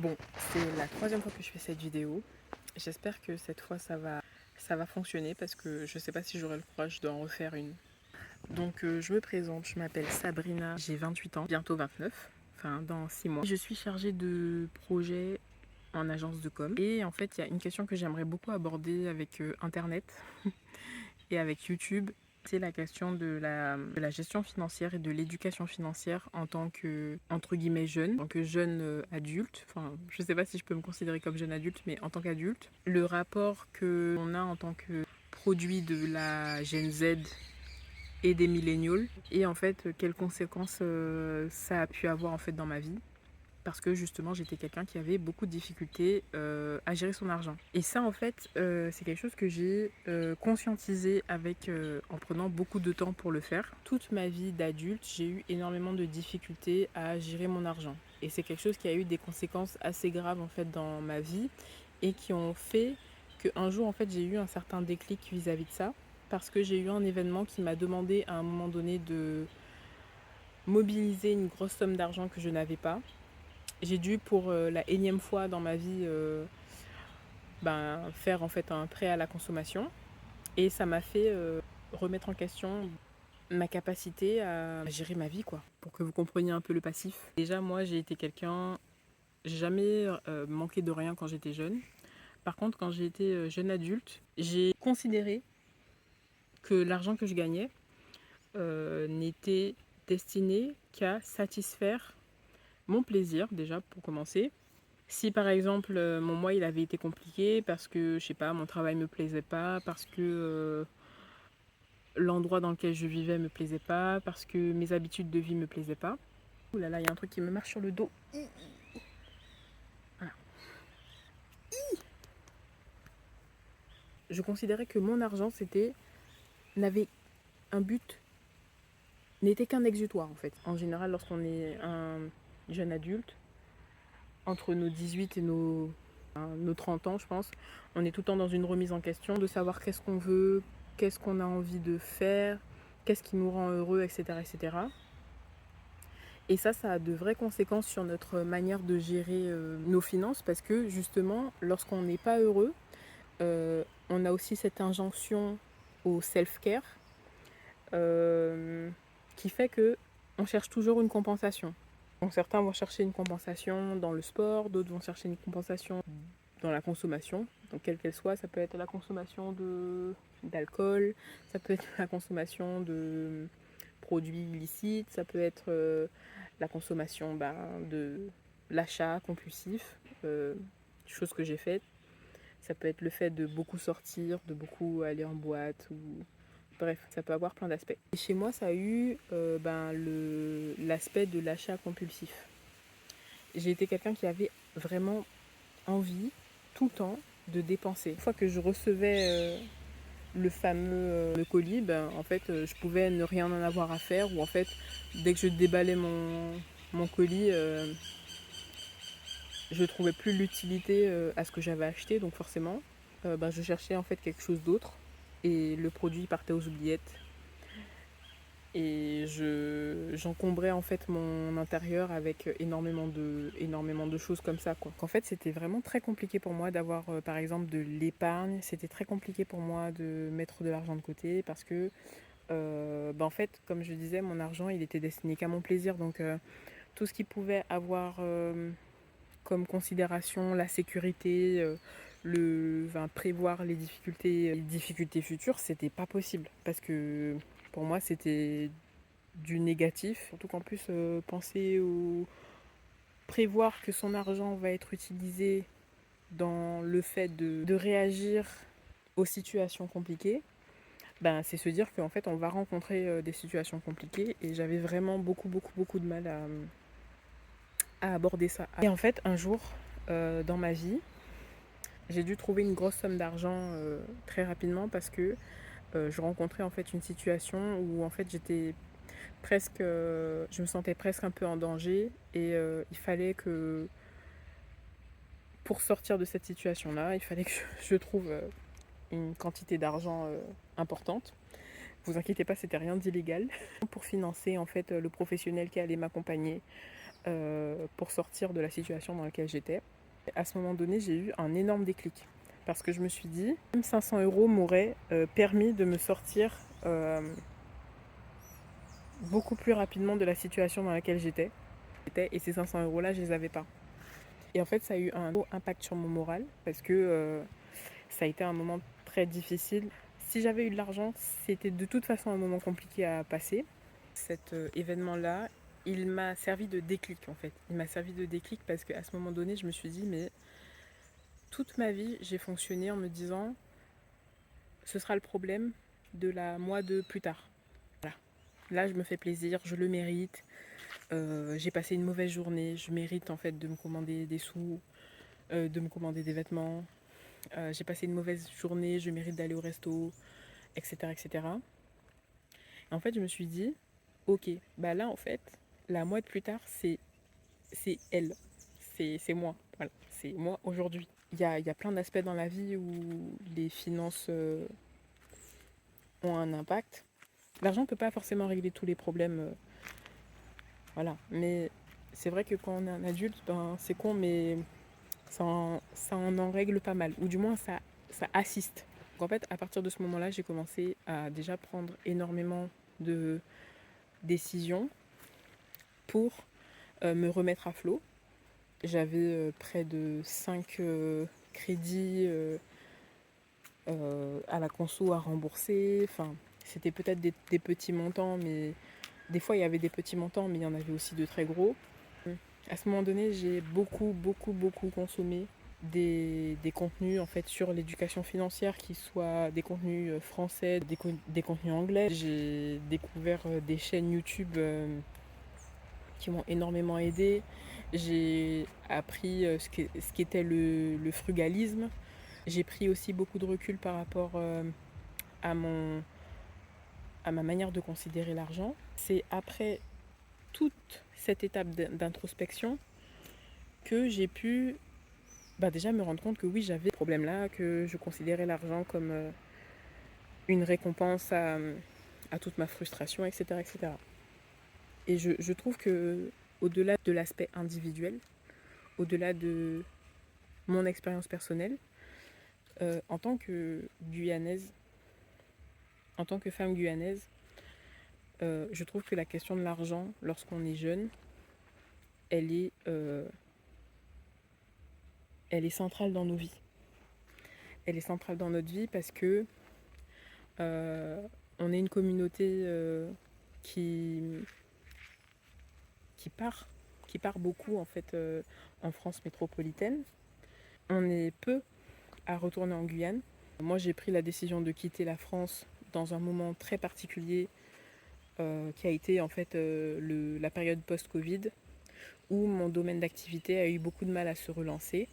Bon, c'est la troisième fois que je fais cette vidéo. J'espère que cette fois ça va fonctionner parce que je sais pas si j'aurai le courage d'en refaire une. Donc je me présente, je m'appelle Sabrina, j'ai 28 ans, bientôt 29, enfin dans 6 mois. Je suis chargée de projet en agence de com. Et en fait, il y a une question que j'aimerais beaucoup aborder avec Internet et avec YouTube. C'est la question de la gestion financière et de l'éducation financière en tant que, entre guillemets, jeune, en tant que jeune adulte. Enfin, je sais pas si je peux me considérer comme jeune adulte, mais en tant qu'adulte. Le rapport qu'on a en tant que produit de la Gen Z et des millennials. Et en fait, quelles conséquences ça a pu avoir en fait dans ma vie. Parce que justement j'étais quelqu'un qui avait beaucoup de difficultés à gérer son argent. Et ça en fait c'est quelque chose que j'ai conscientisé en prenant beaucoup de temps pour le faire. Toute ma vie d'adulte j'ai eu énormément de difficultés à gérer mon argent. Et c'est quelque chose qui a eu des conséquences assez graves en fait dans ma vie et qui ont fait qu'un jour en fait j'ai eu un certain déclic vis-à-vis de ça. Parce que j'ai eu un événement qui m'a demandé à un moment donné de mobiliser une grosse somme d'argent que je n'avais pas. J'ai dû pour la énième fois dans ma vie faire en fait un prêt à la consommation et ça m'a fait remettre en question ma capacité à gérer ma vie quoi. Pour que vous compreniez un peu le passif. Déjà moi j'ai été quelqu'un, j'ai jamais manqué de rien quand j'étais jeune. Par contre quand j'ai été jeune adulte, j'ai considéré que l'argent que je gagnais n'était destiné qu'à satisfaire mon plaisir déjà pour commencer. Si par exemple mon mois il avait été compliqué parce que je sais pas mon travail me plaisait pas, parce que l'endroit dans lequel je vivais me plaisait pas, parce que mes habitudes de vie me plaisaient pas. Ouh là là, il y a un truc qui me marche sur le dos. Voilà. Je considérais que mon argent n'avait un but, n'était qu'un exutoire en fait. En général lorsqu'on est un jeune adulte, entre nos 18 et nos 30 ans je pense, on est tout le temps dans une remise en question de savoir qu'est-ce qu'on veut, qu'est-ce qu'on a envie de faire, qu'est-ce qui nous rend heureux, etc. etc. Et ça a de vraies conséquences sur notre manière de gérer nos finances parce que justement, lorsqu'on n'est pas heureux, on a aussi cette injonction au self-care qui fait que on cherche toujours une compensation. Donc certains vont chercher une compensation dans le sport, d'autres vont chercher une compensation dans la consommation, donc quelle qu'elle soit, ça peut être la consommation d'alcool, ça peut être la consommation de produits illicites, ça peut être la consommation de l'achat compulsif, chose que j'ai faite. Ça peut être le fait de beaucoup sortir, de beaucoup aller en boîte, ou bref, ça peut avoir plein d'aspects. Et chez moi, ça a eu l'aspect de l'achat compulsif. J'ai été quelqu'un qui avait vraiment envie, tout le temps, de dépenser. Une fois que je recevais le fameux le colis, en fait, je pouvais ne rien en avoir à faire, ou en fait, dès que je déballais mon colis, je trouvais plus l'utilité à ce que j'avais acheté, donc forcément, je cherchais en fait quelque chose d'autre, et le produit partait aux oubliettes. Et j'encombrais en fait mon intérieur avec énormément de choses comme ça quoi. En fait c'était vraiment très compliqué pour moi d'avoir par exemple de l'épargne, c'était très compliqué pour moi de mettre de l'argent de côté parce que en fait comme je disais mon argent il était destiné qu'à mon plaisir donc tout ce qui pouvait avoir comme considération la sécurité, prévoir les difficultés futures, c'était pas possible parce que pour moi c'était du négatif. Surtout qu'en plus penser ou prévoir que son argent va être utilisé dans le fait de réagir aux situations compliquées, c'est se dire qu'en fait on va rencontrer des situations compliquées et j'avais vraiment beaucoup de mal à aborder ça. Et en fait un jour dans ma vie, j'ai dû trouver une grosse somme d'argent très rapidement parce que je rencontrais en fait une situation où en fait je me sentais presque un peu en danger et il fallait que pour sortir de cette situation là il fallait que je trouve une quantité d'argent importante. Vous inquiétez pas, c'était rien d'illégal. Pour financer en fait le professionnel qui allait m'accompagner pour sortir de la situation dans laquelle j'étais. À ce moment donné, j'ai eu un énorme déclic. Parce que je me suis dit, même 500 euros m'auraient permis de me sortir beaucoup plus rapidement de la situation dans laquelle j'étais. Et ces 500 euros-là, je les avais pas. Et en fait, ça a eu un gros impact sur mon moral parce que ça a été un moment très difficile. Si j'avais eu de l'argent, c'était de toute façon un moment compliqué à passer. Cet événement-là, il m'a servi de déclic en fait. Il m'a servi de déclic parce qu'à ce moment donné, je me suis dit, mais toute ma vie, j'ai fonctionné en me disant, ce sera le problème de la moi de plus tard. Voilà. Là, je me fais plaisir, je le mérite. J'ai passé une mauvaise journée, je mérite en fait de me commander des sous, de me commander des vêtements. J'ai passé une mauvaise journée, je mérite d'aller au resto, etc., etc. Et en fait, je me suis dit, ok, bah là, en fait, la moi de plus tard, c'est elle, c'est moi, voilà, c'est moi aujourd'hui. Il y a plein d'aspects dans la vie où les finances ont un impact. L'argent ne peut pas forcément régler tous les problèmes, voilà, mais c'est vrai que quand on est un adulte, ben, c'est con, mais ça en règle pas mal, ou du moins ça assiste. Donc en fait, à partir de ce moment-là, j'ai commencé à déjà prendre énormément de décisions pour me remettre à flot. J'avais près de 5 crédits à la conso à rembourser. Enfin, c'était peut-être des petits montants, mais des fois il y avait des petits montants, mais il y en avait aussi de très gros. À ce moment donné, j'ai beaucoup consommé des contenus en fait sur l'éducation financière, qui soient des contenus français, des contenus anglais. J'ai découvert des chaînes YouTube qui m'ont énormément aidé. J'ai appris ce qu'était le frugalisme. J'ai pris aussi beaucoup de recul par rapport à, mon, à ma manière de considérer l'argent. C'est après toute cette étape d'introspection que j'ai pu déjà me rendre compte que oui, j'avais ce problème-là, que je considérais l'argent comme une récompense à toute ma frustration, etc. etc. Et je trouve que au-delà de l'aspect individuel, au-delà de mon expérience personnelle, en tant que guyanaise, en tant que femme guyanaise, je trouve que la question de l'argent, lorsqu'on est jeune, elle est, euh, elle est centrale dans nos vies. Elle est centrale dans notre vie parce que euh, on est une communauté qui, qui part, qui part beaucoup en fait en France métropolitaine. On est peu à retourner en Guyane. Moi, j'ai pris la décision de quitter la France dans un moment très particulier qui a été en fait la période post-Covid, où mon domaine d'activité a eu beaucoup de mal à se relancer.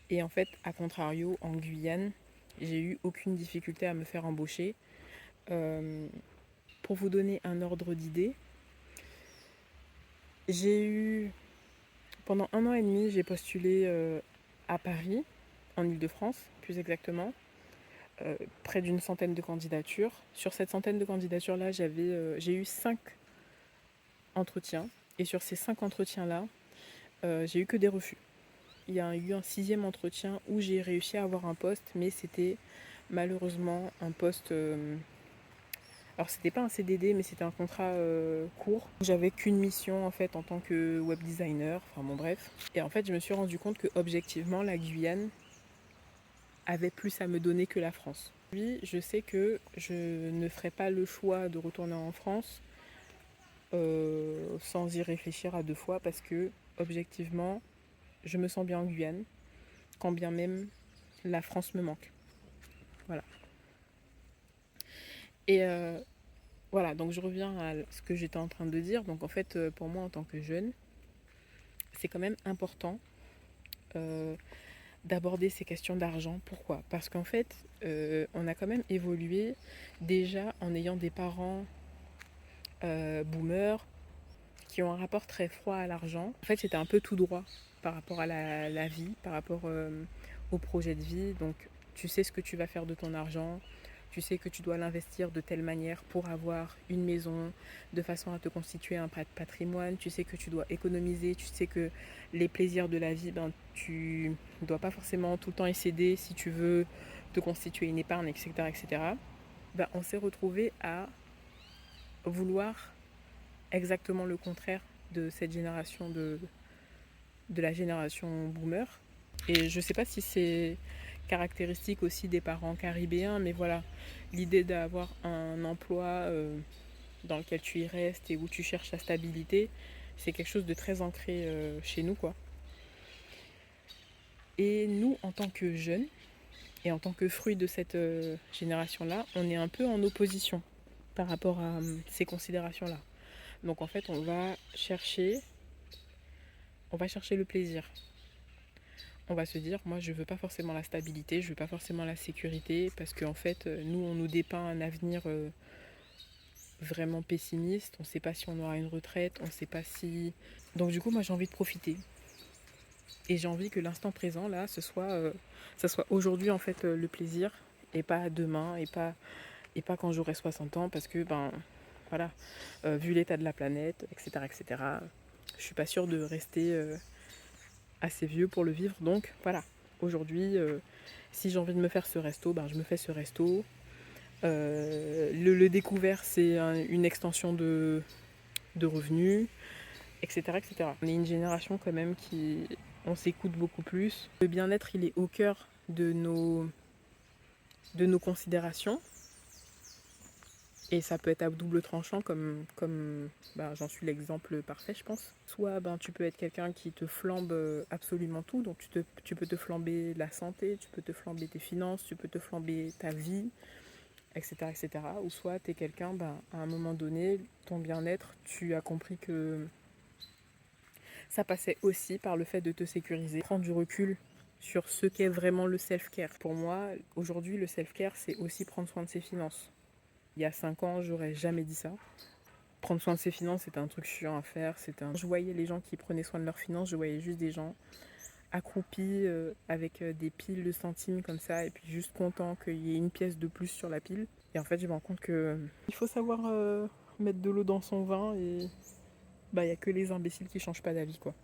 Et en fait, à contrario, en Guyane, j'ai eu aucune difficulté à me faire embaucher. Euh, pour vous donner un ordre d'idée, j'ai eu, pendant 1 an et demi, j'ai postulé à Paris, en Île-de-France, plus exactement, près d'une centaine de candidatures. Sur cette centaine de candidatures-là, j'ai eu 5 entretiens. Et sur ces 5 entretiens-là, j'ai eu que des refus. Il y a eu un 6e entretien où j'ai réussi à avoir un poste, mais c'était malheureusement un poste. Alors c'était pas un CDD, mais c'était un contrat court. J'avais qu'une mission en fait en tant que web designer. Enfin bon bref. Et en fait je me suis rendu compte que objectivement la Guyane avait plus à me donner que la France. Puis je sais que je ne ferai pas le choix de retourner en France sans y réfléchir à 2 fois, parce que objectivement je me sens bien en Guyane, quand bien même la France me manque. Voilà. Et voilà, donc je reviens à ce que j'étais en train de dire. Donc en fait, pour moi en tant que jeune, c'est quand même important euh, d'aborder ces questions d'argent. Pourquoi? Parce qu'en fait, on a quand même évolué déjà en ayant des parents boomers qui ont un rapport très froid à l'argent. En fait, c'était un peu tout droit par rapport à la vie, par rapport au projet de vie. Donc, tu sais ce que tu vas faire de ton argent, Tu sais que tu dois l'investir de telle manière pour avoir une maison, de façon à te constituer un patrimoine. Tu sais que tu dois économiser. Tu sais que les plaisirs de la vie, tu ne dois pas forcément tout le temps y céder si tu veux te constituer une épargne, etc. etc. On s'est retrouvé à vouloir exactement le contraire de cette génération, de la génération boomer. Et je ne sais pas si c'est caractéristique aussi des parents caribéens, mais voilà, l'idée d'avoir un emploi dans lequel tu y restes et où tu cherches la stabilité, c'est quelque chose de très ancré chez nous, quoi. Et nous, en tant que jeunes, et en tant que fruit de cette génération-là, on est un peu en opposition par rapport à ces considérations-là. Donc en fait, on va chercher le plaisir. On va se dire, moi je veux pas forcément la stabilité, je veux pas forcément la sécurité, parce qu'en fait, nous on nous dépeint un avenir vraiment pessimiste, on sait pas si on aura une retraite, on sait pas si... Donc du coup, moi j'ai envie de profiter. Et j'ai envie que l'instant présent, là, ça soit aujourd'hui en fait le plaisir, et pas demain, et pas quand j'aurai 60 ans, parce que, voilà, vu l'état de la planète, etc., etc., je suis pas sûre de rester assez vieux pour le vivre. Donc voilà, aujourd'hui, si j'ai envie de me faire ce resto, je me fais ce resto. Le découvert, c'est une extension de revenus, etc., etc. On est une génération quand même on s'écoute beaucoup plus. Le bien-être, il est au cœur de nos considérations. Et ça peut être à double tranchant comme j'en suis l'exemple parfait, je pense. Soit tu peux être quelqu'un qui te flambe absolument tout, donc tu peux te flamber la santé, tu peux te flamber tes finances, tu peux te flamber ta vie, etc. etc. Ou soit tu es quelqu'un, à un moment donné, ton bien-être, tu as compris que ça passait aussi par le fait de te sécuriser, prendre du recul sur ce qu'est vraiment le self-care. Pour moi, aujourd'hui, le self-care, c'est aussi prendre soin de ses finances. Il y a 5 ans, j'aurais jamais dit ça. Prendre soin de ses finances, c'était un truc chiant à faire. Je voyais les gens qui prenaient soin de leurs finances, je voyais juste des gens accroupis avec des piles de centimes comme ça, et puis juste contents qu'il y ait une pièce de plus sur la pile. Et en fait, je me rends compte que il faut savoir mettre de l'eau dans son vin, et il n'y a que les imbéciles qui changent pas d'avis, quoi.